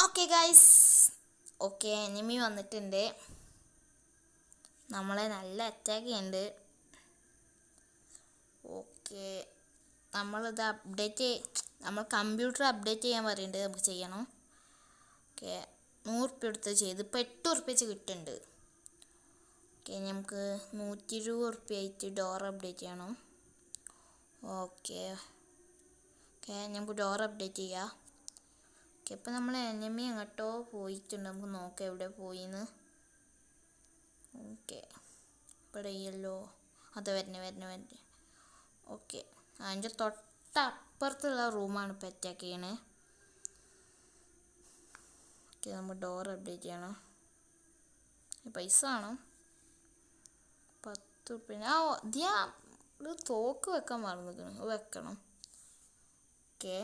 Okay guys, okay enemy വന്നിട്ടുണ്ട്. നമ്മളെ നല്ല അറ്റാക്ക് ചെയ്യുന്നുണ്ട്. ഓക്കെ, നമ്മളിത് നമ്മൾ കമ്പ്യൂട്ടർ അപ്ഡേറ്റ് ചെയ്യാൻ പറയുന്നുണ്ട്. നമുക്ക് ചെയ്യണം. ഓക്കെ, 100 എടുത്ത് ചെയ്ത് ഇപ്പോൾ 8 കിട്ടുന്നുണ്ട്. ഓക്കെ, നമുക്ക് 120 ആയിട്ട് ഡോർ അപ്ഡേറ്റ് ചെയ്യണം. ഓക്കെ ഓക്കെ നമുക്ക് ഡോർ അപ്ഡേറ്റ് ചെയ്യാം. ഓക്കെ, ഇപ്പം നമ്മൾ എനിമി എങ്ങോട്ടോ പോയിട്ടുണ്ട്. നമുക്ക് നോക്കാം എവിടെ പോയിന്ന്. ഓക്കെ, ഇവിടെ യെല്ലോ അത് വരണേ. ഓക്കെ, അതിൻ്റെ തൊട്ടപ്പുറത്തുള്ള റൂമാണ് ഇപ്പോൾ അറ്റാക്ക് ചെയ്യണേ. ഓക്കെ, നമ്മൾ ഡോർ അപ്ഡേറ്റ് ചെയ്യണം. പൈസ ആണോ 10 ആ തോക്ക് വെക്കാൻ മറന്നിരിക്കണം. വെക്കണം. ഓക്കെ,